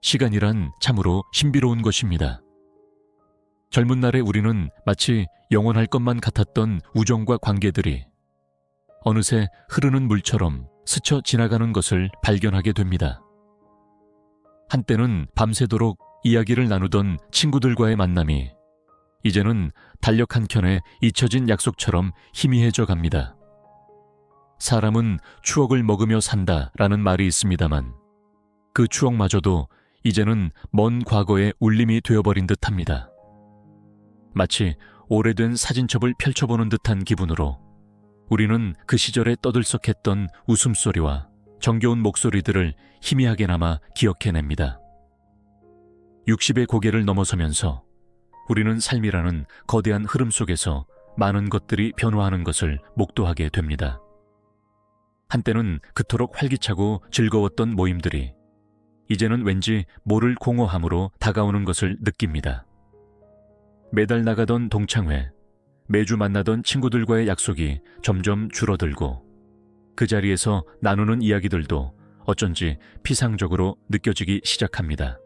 시간이란 참으로 신비로운 것입니다. 젊은 날의 우리는 마치 영원할 것만 같았던 우정과 관계들이 어느새 흐르는 물처럼 스쳐 지나가는 것을 발견하게 됩니다. 한때는 밤새도록 이야기를 나누던 친구들과의 만남이 이제는 달력 한 켠에 잊혀진 약속처럼 희미해져 갑니다. 사람은 추억을 먹으며 산다라는 말이 있습니다만 그 추억마저도 이제는 먼 과거의 울림이 되어버린 듯합니다. 마치 오래된 사진첩을 펼쳐보는 듯한 기분으로 우리는 그 시절에 떠들썩했던 웃음소리와 정겨운 목소리들을 희미하게나마 기억해냅니다. 60의 고개를 넘어서면서 우리는 삶이라는 거대한 흐름 속에서 많은 것들이 변화하는 것을 목도하게 됩니다. 한때는 그토록 활기차고 즐거웠던 모임들이 이제는 왠지 모를 공허함으로 다가오는 것을 느낍니다. 매달 나가던 동창회, 매주 만나던 친구들과의 약속이 점점 줄어들고 그 자리에서 나누는 이야기들도 어쩐지 피상적으로 느껴지기 시작합니다.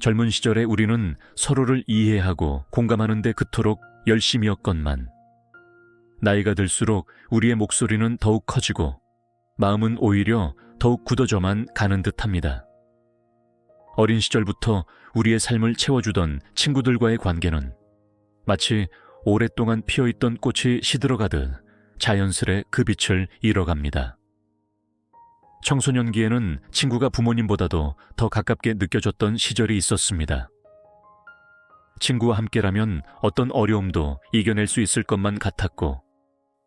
젊은 시절에 우리는 서로를 이해하고 공감하는 데 그토록 열심이었건만 나이가 들수록 우리의 목소리는 더욱 커지고 마음은 오히려 더욱 굳어져만 가는 듯합니다. 어린 시절부터 우리의 삶을 채워주던 친구들과의 관계는 마치 오랫동안 피어있던 꽃이 시들어가듯 자연스레 그 빛을 잃어갑니다. 청소년기에는 친구가 부모님보다도 더 가깝게 느껴졌던 시절이 있었습니다. 친구와 함께라면 어떤 어려움도 이겨낼 수 있을 것만 같았고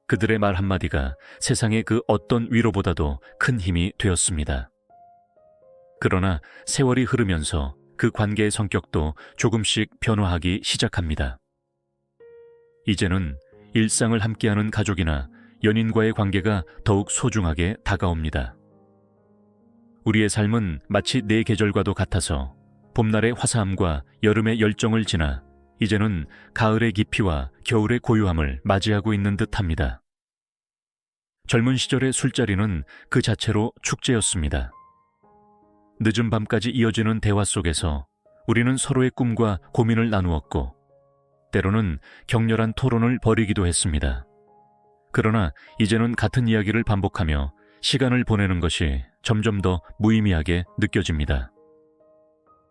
그들의 말 한마디가 세상의 그 어떤 위로보다도 큰 힘이 되었습니다. 그러나 세월이 흐르면서 그 관계의 성격도 조금씩 변화하기 시작합니다. 이제는 일상을 함께하는 가족이나 연인과의 관계가 더욱 소중하게 다가옵니다. 우리의 삶은 마치 네 계절과도 같아서 봄날의 화사함과 여름의 열정을 지나 이제는 가을의 깊이와 겨울의 고요함을 맞이하고 있는 듯합니다. 젊은 시절의 술자리는 그 자체로 축제였습니다. 늦은 밤까지 이어지는 대화 속에서 우리는 서로의 꿈과 고민을 나누었고 때로는 격렬한 토론을 벌이기도 했습니다. 그러나 이제는 같은 이야기를 반복하며 시간을 보내는 것이 점점 더 무의미하게 느껴집니다.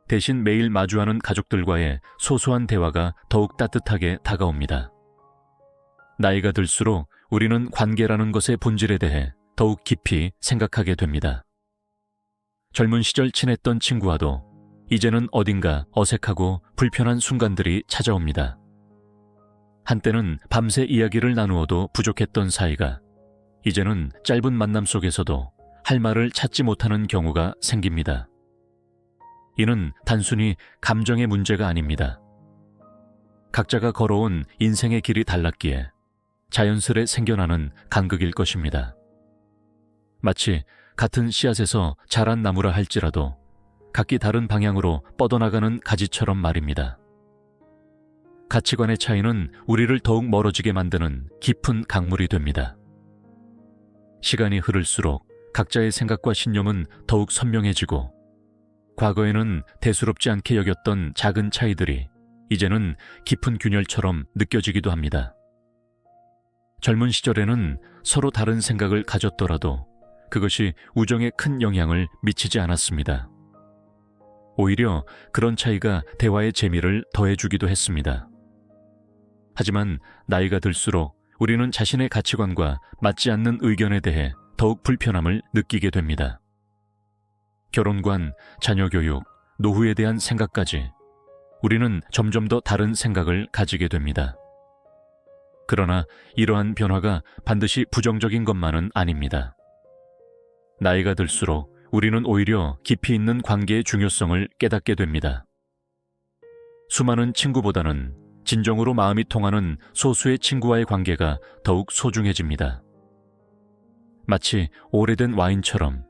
대신 매일 마주하는 가족들과의 소소한 대화가 더욱 따뜻하게 다가옵니다. 나이가 들수록 우리는 관계라는 것의 본질에 대해 더욱 깊이 생각하게 됩니다. 젊은 시절 친했던 친구와도 이제는 어딘가 어색하고 불편한 순간들이 찾아옵니다. 한때는 밤새 이야기를 나누어도 부족했던 사이가 이제는 짧은 만남 속에서도 할 말을 찾지 못하는 경우가 생깁니다. 이는 단순히 감정의 문제가 아닙니다. 각자가 걸어온 인생의 길이 달랐기에 자연스레 생겨나는 간극일 것입니다. 마치 같은 씨앗에서 자란 나무라 할지라도 각기 다른 방향으로 뻗어나가는 가지처럼 말입니다. 가치관의 차이는 우리를 더욱 멀어지게 만드는 깊은 강물이 됩니다. 시간이 흐를수록 각자의 생각과 신념은 더욱 선명해지고 과거에는 대수롭지 않게 여겼던 작은 차이들이 이제는 깊은 균열처럼 느껴지기도 합니다. 젊은 시절에는 서로 다른 생각을 가졌더라도 그것이 우정에 큰 영향을 미치지 않았습니다. 오히려 그런 차이가 대화의 재미를 더해주기도 했습니다. 하지만 나이가 들수록 우리는 자신의 가치관과 맞지 않는 의견에 대해 더욱 불편함을 느끼게 됩니다. 결혼관, 자녀교육, 노후에 대한 생각까지 우리는 점점 더 다른 생각을 가지게 됩니다. 그러나 이러한 변화가 반드시 부정적인 것만은 아닙니다. 나이가 들수록 우리는 오히려 깊이 있는 관계의 중요성을 깨닫게 됩니다. 수많은 친구보다는 진정으로 마음이 통하는 소수의 친구와의 관계가 더욱 소중해집니다. 마치 오래된 와인처럼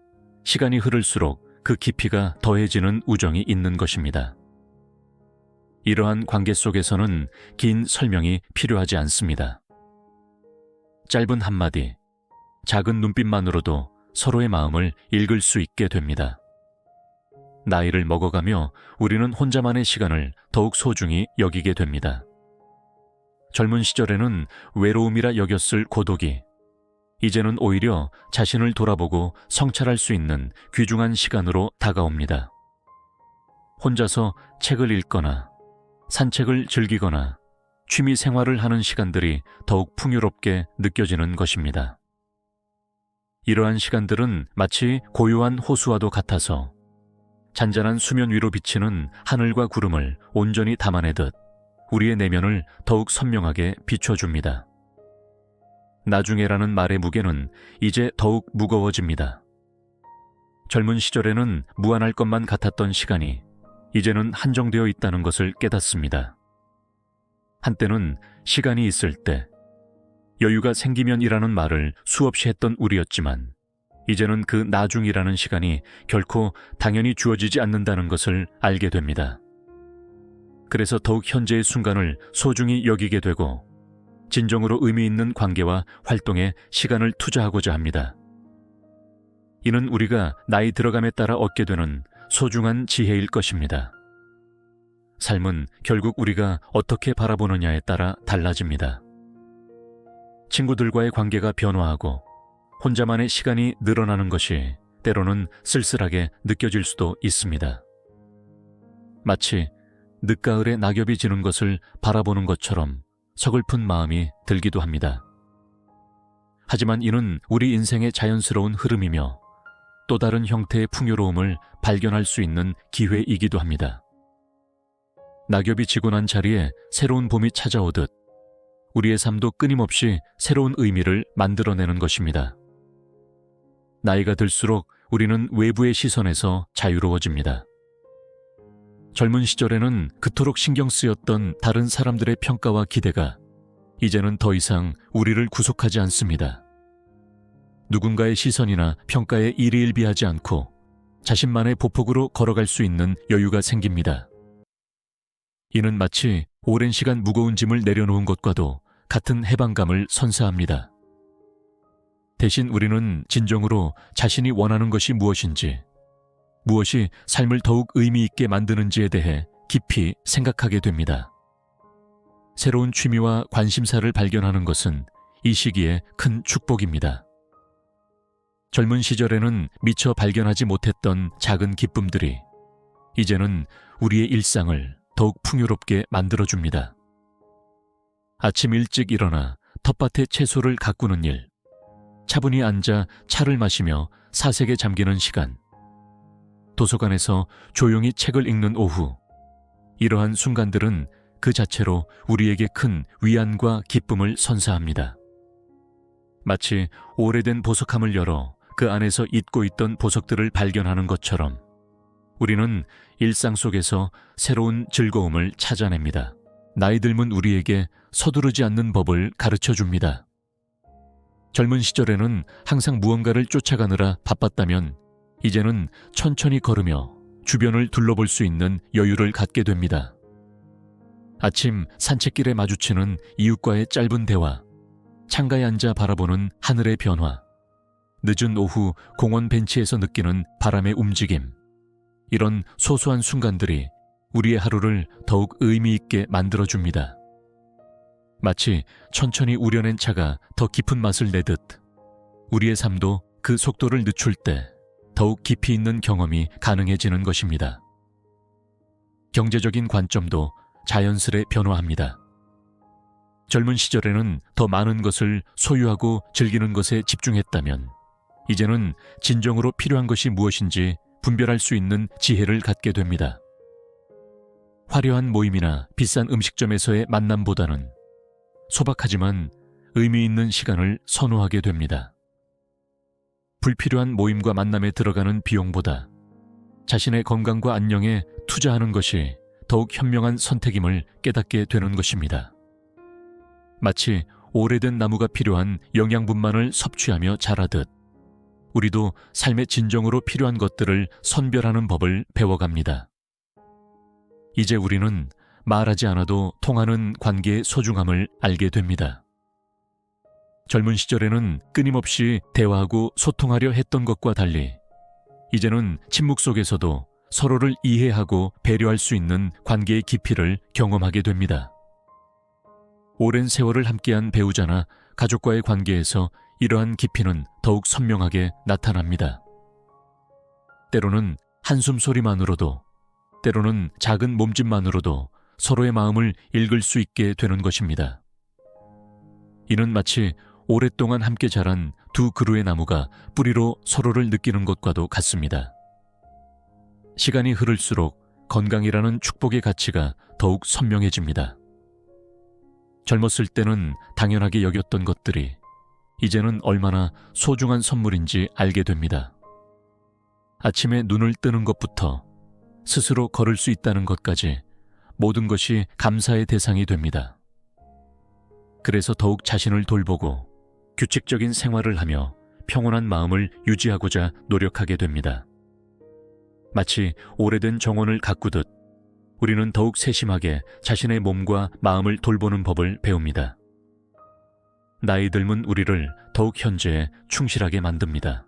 시간이 흐를수록 그 깊이가 더해지는 우정이 있는 것입니다. 이러한 관계 속에서는 긴 설명이 필요하지 않습니다. 짧은 한마디, 작은 눈빛만으로도 서로의 마음을 읽을 수 있게 됩니다. 나이를 먹어가며 우리는 혼자만의 시간을 더욱 소중히 여기게 됩니다. 젊은 시절에는 외로움이라 여겼을 고독이 이제는 오히려 자신을 돌아보고 성찰할 수 있는 귀중한 시간으로 다가옵니다. 혼자서 책을 읽거나 산책을 즐기거나 취미 생활을 하는 시간들이 더욱 풍요롭게 느껴지는 것입니다. 이러한 시간들은 마치 고요한 호수와도 같아서 잔잔한 수면 위로 비치는 하늘과 구름을 온전히 담아내듯 우리의 내면을 더욱 선명하게 비춰줍니다. 나중에라는 말의 무게는 이제 더욱 무거워집니다. 젊은 시절에는 무한할 것만 같았던 시간이 이제는 한정되어 있다는 것을 깨닫습니다. 한때는 시간이 있을 때 여유가 생기면이라는 말을 수없이 했던 우리였지만 이제는 그 나중이라는 시간이 결코 당연히 주어지지 않는다는 것을 알게 됩니다. 그래서 더욱 현재의 순간을 소중히 여기게 되고 진정으로 의미 있는 관계와 활동에 시간을 투자하고자 합니다. 이는 우리가 나이 들어감에 따라 얻게 되는 소중한 지혜일 것입니다. 삶은 결국 우리가 어떻게 바라보느냐에 따라 달라집니다. 친구들과의 관계가 변화하고 혼자만의 시간이 늘어나는 것이 때로는 쓸쓸하게 느껴질 수도 있습니다. 마치 늦가을에 낙엽이 지는 것을 바라보는 것처럼 서글픈 마음이 들기도 합니다. 하지만 이는 우리 인생의 자연스러운 흐름이며 또 다른 형태의 풍요로움을 발견할 수 있는 기회이기도 합니다. 낙엽이 지고 난 자리에 새로운 봄이 찾아오듯 우리의 삶도 끊임없이 새로운 의미를 만들어내는 것입니다. 나이가 들수록 우리는 외부의 시선에서 자유로워집니다. 젊은 시절에는 그토록 신경 쓰였던 다른 사람들의 평가와 기대가 이제는 더 이상 우리를 구속하지 않습니다. 누군가의 시선이나 평가에 일희일비하지 않고 자신만의 보폭으로 걸어갈 수 있는 여유가 생깁니다. 이는 마치 오랜 시간 무거운 짐을 내려놓은 것과도 같은 해방감을 선사합니다. 대신 우리는 진정으로 자신이 원하는 것이 무엇인지, 무엇이 삶을 더욱 의미 있게 만드는지에 대해 깊이 생각하게 됩니다. 새로운 취미와 관심사를 발견하는 것은 이 시기에 큰 축복입니다. 젊은 시절에는 미처 발견하지 못했던 작은 기쁨들이 이제는 우리의 일상을 더욱 풍요롭게 만들어줍니다. 아침 일찍 일어나 텃밭에 채소를 가꾸는 일, 차분히 앉아 차를 마시며 사색에 잠기는 시간, 도서관에서 조용히 책을 읽는 오후, 이러한 순간들은 그 자체로 우리에게 큰 위안과 기쁨을 선사합니다. 마치 오래된 보석함을 열어 그 안에서 잊고 있던 보석들을 발견하는 것처럼 우리는 일상 속에서 새로운 즐거움을 찾아냅니다. 나이 들면 우리에게 서두르지 않는 법을 가르쳐 줍니다. 젊은 시절에는 항상 무언가를 쫓아가느라 바빴다면 이제는 천천히 걸으며 주변을 둘러볼 수 있는 여유를 갖게 됩니다. 아침 산책길에 마주치는 이웃과의 짧은 대화, 창가에 앉아 바라보는 하늘의 변화, 늦은 오후 공원 벤치에서 느끼는 바람의 움직임, 이런 소소한 순간들이 우리의 하루를 더욱 의미 있게 만들어줍니다. 마치 천천히 우려낸 차가 더 깊은 맛을 내듯 우리의 삶도 그 속도를 늦출 때 더욱 깊이 있는 경험이 가능해지는 것입니다. 경제적인 관점도 자연스레 변화합니다. 젊은 시절에는 더 많은 것을 소유하고 즐기는 것에 집중했다면 이제는 진정으로 필요한 것이 무엇인지 분별할 수 있는 지혜를 갖게 됩니다. 화려한 모임이나 비싼 음식점에서의 만남보다는 소박하지만 의미 있는 시간을 선호하게 됩니다. 불필요한 모임과 만남에 들어가는 비용보다 자신의 건강과 안녕에 투자하는 것이 더욱 현명한 선택임을 깨닫게 되는 것입니다. 마치 오래된 나무가 필요한 영양분만을 섭취하며 자라듯 우리도 삶의 진정으로 필요한 것들을 선별하는 법을 배워갑니다. 이제 우리는 말하지 않아도 통하는 관계의 소중함을 알게 됩니다. 젊은 시절에는 끊임없이 대화하고 소통하려 했던 것과 달리 이제는 침묵 속에서도 서로를 이해하고 배려할 수 있는 관계의 깊이를 경험하게 됩니다. 오랜 세월을 함께한 배우자나 가족과의 관계에서 이러한 깊이는 더욱 선명하게 나타납니다. 때로는 한숨 소리만으로도, 때로는 작은 몸짓만으로도 서로의 마음을 읽을 수 있게 되는 것입니다. 이는 마치 오랫동안 함께 자란 두 그루의 나무가 뿌리로 서로를 느끼는 것과도 같습니다. 시간이 흐를수록 건강이라는 축복의 가치가 더욱 선명해집니다. 젊었을 때는 당연하게 여겼던 것들이 이제는 얼마나 소중한 선물인지 알게 됩니다. 아침에 눈을 뜨는 것부터 스스로 걸을 수 있다는 것까지 모든 것이 감사의 대상이 됩니다. 그래서 더욱 자신을 돌보고 규칙적인 생활을 하며 평온한 마음을 유지하고자 노력하게 됩니다. 마치 오래된 정원을 가꾸듯 우리는 더욱 세심하게 자신의 몸과 마음을 돌보는 법을 배웁니다. 나이 들면 우리를 더욱 현재에 충실하게 만듭니다.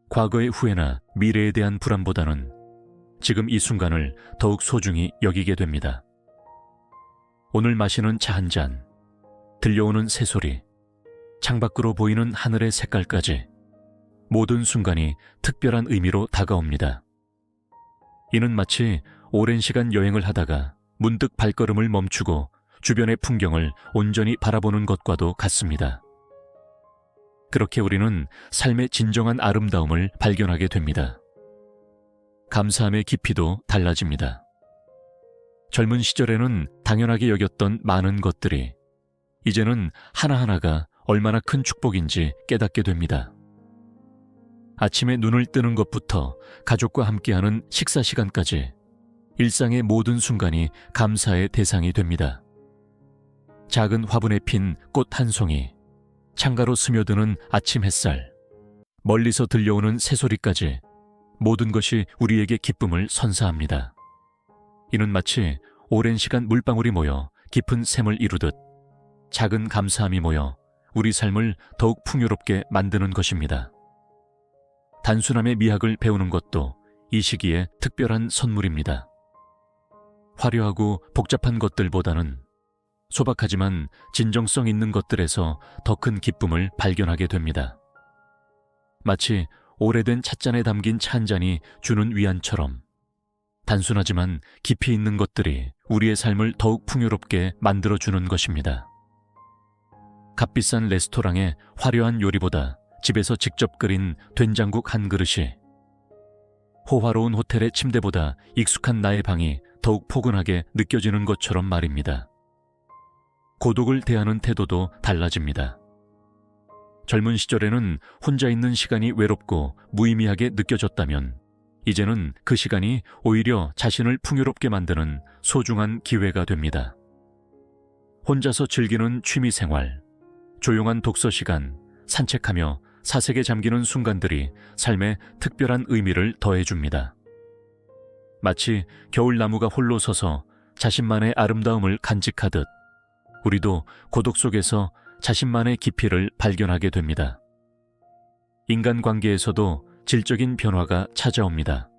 과거의 후회나 미래에 대한 불안보다는 지금 이 순간을 더욱 소중히 여기게 됩니다. 오늘 마시는 차 한 잔, 들려오는 새소리, 창밖으로 보이는 하늘의 색깔까지 모든 순간이 특별한 의미로 다가옵니다. 이는 마치 오랜 시간 여행을 하다가 문득 발걸음을 멈추고 주변의 풍경을 온전히 바라보는 것과도 같습니다. 그렇게 우리는 삶의 진정한 아름다움을 발견하게 됩니다. 감사함의 깊이도 달라집니다. 젊은 시절에는 당연하게 여겼던 많은 것들이 이제는 하나하나가 얼마나 큰 축복인지 깨닫게 됩니다. 아침에 눈을 뜨는 것부터 가족과 함께하는 식사 시간까지 일상의 모든 순간이 감사의 대상이 됩니다. 작은 화분에 핀 꽃 한 송이, 창가로 스며드는 아침 햇살, 멀리서 들려오는 새소리까지 모든 것이 우리에게 기쁨을 선사합니다. 이는 마치 오랜 시간 물방울이 모여 깊은 샘을 이루듯 작은 감사함이 모여 우리 삶을 더욱 풍요롭게 만드는 것입니다. 단순함의 미학을 배우는 것도 이 시기에 특별한 선물입니다. 화려하고 복잡한 것들보다는 소박하지만 진정성 있는 것들에서 더 큰 기쁨을 발견하게 됩니다. 마치 오래된 찻잔에 담긴 차 한 잔이 주는 위안처럼 단순하지만 깊이 있는 것들이 우리의 삶을 더욱 풍요롭게 만들어주는 것입니다. 값비싼 레스토랑의 화려한 요리보다 집에서 직접 끓인 된장국 한 그릇이, 호화로운 호텔의 침대보다 익숙한 나의 방이 더욱 포근하게 느껴지는 것처럼 말입니다. 고독을 대하는 태도도 달라집니다. 젊은 시절에는 혼자 있는 시간이 외롭고 무의미하게 느껴졌다면 이제는 그 시간이 오히려 자신을 풍요롭게 만드는 소중한 기회가 됩니다. 혼자서 즐기는 취미생활, 조용한 독서 시간, 산책하며 사색에 잠기는 순간들이 삶에 특별한 의미를 더해줍니다. 마치 겨울나무가 홀로 서서 자신만의 아름다움을 간직하듯 우리도 고독 속에서 자신만의 깊이를 발견하게 됩니다. 인간관계에서도 질적인 변화가 찾아옵니다.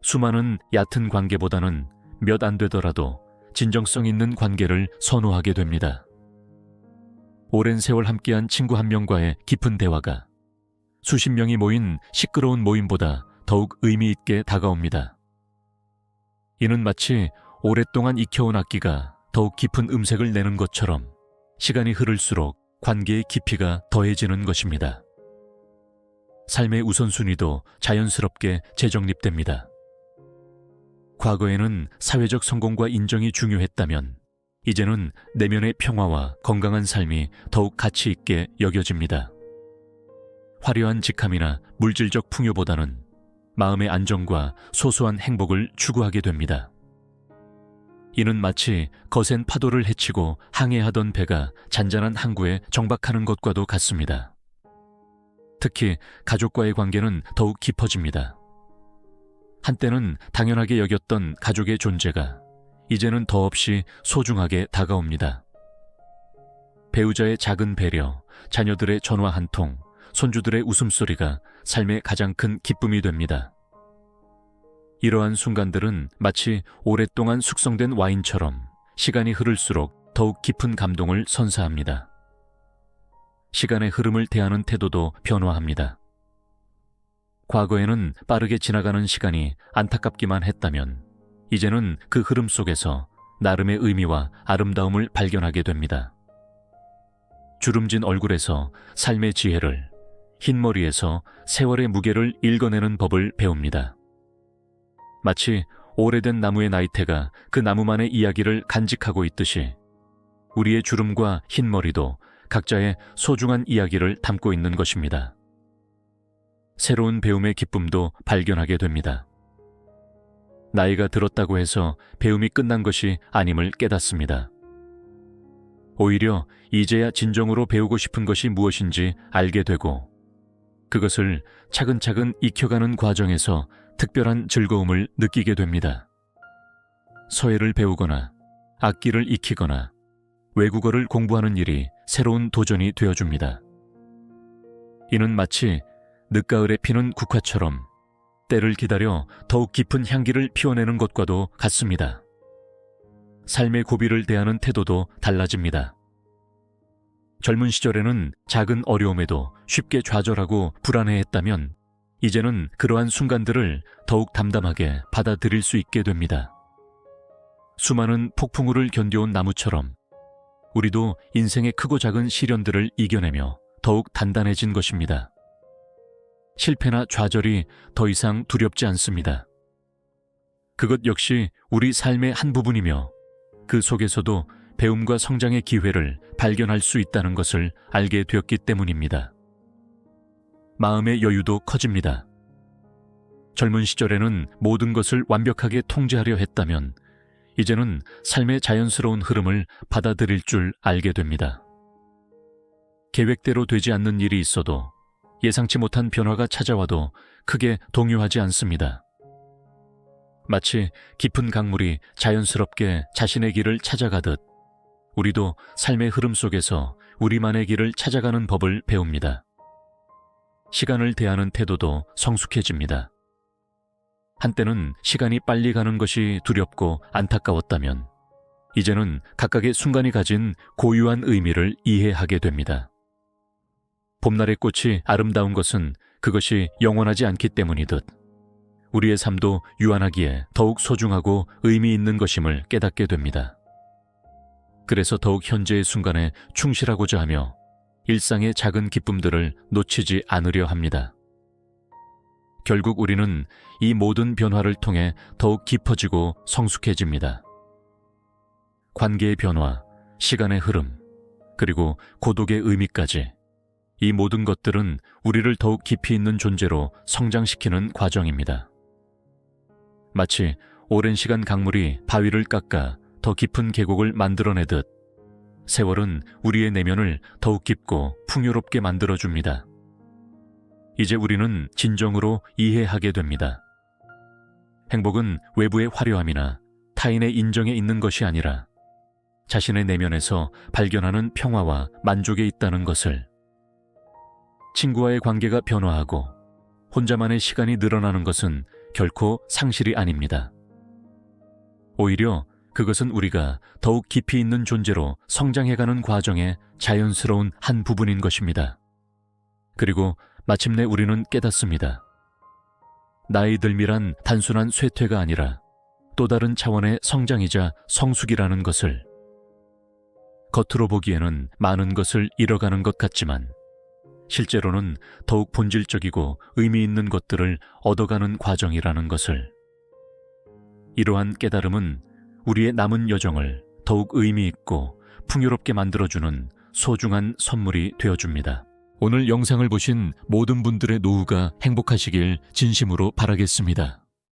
수많은 얕은 관계보다는 몇 안 되더라도 진정성 있는 관계를 선호하게 됩니다. 오랜 세월 함께한 친구 한 명과의 깊은 대화가 수십 명이 모인 시끄러운 모임보다 더욱 의미 있게 다가옵니다. 이는 마치 오랫동안 익혀온 악기가 더욱 깊은 음색을 내는 것처럼 시간이 흐를수록 관계의 깊이가 더해지는 것입니다. 삶의 우선순위도 자연스럽게 재정립됩니다. 과거에는 사회적 성공과 인정이 중요했다면 이제는 내면의 평화와 건강한 삶이 더욱 가치 있게 여겨집니다. 화려한 직함이나 물질적 풍요보다는 마음의 안정과 소소한 행복을 추구하게 됩니다. 이는 마치 거센 파도를 헤치고 항해하던 배가 잔잔한 항구에 정박하는 것과도 같습니다. 특히 가족과의 관계는 더욱 깊어집니다. 한때는 당연하게 여겼던 가족의 존재가 이제는 더없이 소중하게 다가옵니다. 배우자의 작은 배려, 자녀들의 전화 한 통, 손주들의 웃음소리가 삶의 가장 큰 기쁨이 됩니다. 이러한 순간들은 마치 오랫동안 숙성된 와인처럼 시간이 흐를수록 더욱 깊은 감동을 선사합니다. 시간의 흐름을 대하는 태도도 변화합니다. 과거에는 빠르게 지나가는 시간이 안타깝기만 했다면 이제는 그 흐름 속에서 나름의 의미와 아름다움을 발견하게 됩니다. 주름진 얼굴에서 삶의 지혜를, 흰머리에서 세월의 무게를 읽어내는 법을 배웁니다. 마치 오래된 나무의 나이테가 그 나무만의 이야기를 간직하고 있듯이 우리의 주름과 흰머리도 각자의 소중한 이야기를 담고 있는 것입니다. 새로운 배움의 기쁨도 발견하게 됩니다. 나이가 들었다고 해서 배움이 끝난 것이 아님을 깨닫습니다. 오히려 이제야 진정으로 배우고 싶은 것이 무엇인지 알게 되고 그것을 차근차근 익혀가는 과정에서 특별한 즐거움을 느끼게 됩니다. 서예를 배우거나 악기를 익히거나 외국어를 공부하는 일이 새로운 도전이 되어줍니다. 이는 마치 늦가을에 피는 국화처럼 때를 기다려 더욱 깊은 향기를 피워내는 것과도 같습니다. 삶의 고비를 대하는 태도도 달라집니다. 젊은 시절에는 작은 어려움에도 쉽게 좌절하고 불안해했다면 이제는 그러한 순간들을 더욱 담담하게 받아들일 수 있게 됩니다. 수많은 폭풍우를 견뎌온 나무처럼 우리도 인생의 크고 작은 시련들을 이겨내며 더욱 단단해진 것입니다. 실패나 좌절이 더 이상 두렵지 않습니다. 그것 역시 우리 삶의 한 부분이며 그 속에서도 배움과 성장의 기회를 발견할 수 있다는 것을 알게 되었기 때문입니다. 마음의 여유도 커집니다. 젊은 시절에는 모든 것을 완벽하게 통제하려 했다면 이제는 삶의 자연스러운 흐름을 받아들일 줄 알게 됩니다. 계획대로 되지 않는 일이 있어도 예상치 못한 변화가 찾아와도 크게 동요하지 않습니다. 마치 깊은 강물이 자연스럽게 자신의 길을 찾아가듯 우리도 삶의 흐름 속에서 우리만의 길을 찾아가는 법을 배웁니다. 시간을 대하는 태도도 성숙해집니다. 한때는 시간이 빨리 가는 것이 두렵고 안타까웠다면 이제는 각각의 순간이 가진 고유한 의미를 이해하게 됩니다. 봄날의 꽃이 아름다운 것은 그것이 영원하지 않기 때문이듯 우리의 삶도 유한하기에 더욱 소중하고 의미 있는 것임을 깨닫게 됩니다. 그래서 더욱 현재의 순간에 충실하고자 하며 일상의 작은 기쁨들을 놓치지 않으려 합니다. 결국 우리는 이 모든 변화를 통해 더욱 깊어지고 성숙해집니다. 관계의 변화, 시간의 흐름, 그리고 고독의 의미까지 이 모든 것들은 우리를 더욱 깊이 있는 존재로 성장시키는 과정입니다. 마치 오랜 시간 강물이 바위를 깎아 더 깊은 계곡을 만들어내듯 세월은 우리의 내면을 더욱 깊고 풍요롭게 만들어줍니다. 이제 우리는 진정으로 이해하게 됩니다. 행복은 외부의 화려함이나 타인의 인정에 있는 것이 아니라 자신의 내면에서 발견하는 평화와 만족에 있다는 것을. 친구와의 관계가 변화하고 혼자만의 시간이 늘어나는 것은 결코 상실이 아닙니다. 오히려 그것은 우리가 더욱 깊이 있는 존재로 성장해가는 과정의 자연스러운 한 부분인 것입니다. 그리고 마침내 우리는 깨닫습니다. 나이 들미란 단순한 쇠퇴가 아니라 또 다른 차원의 성장이자 성숙이라는 것을. 겉으로 보기에는 많은 것을 잃어가는 것 같지만 실제로는 더욱 본질적이고 의미 있는 것들을 얻어가는 과정이라는 것을. 이러한 깨달음은 우리의 남은 여정을 더욱 의미 있고 풍요롭게 만들어주는 소중한 선물이 되어줍니다. 오늘 영상을 보신 모든 분들의 노후가 행복하시길 진심으로 바라겠습니다.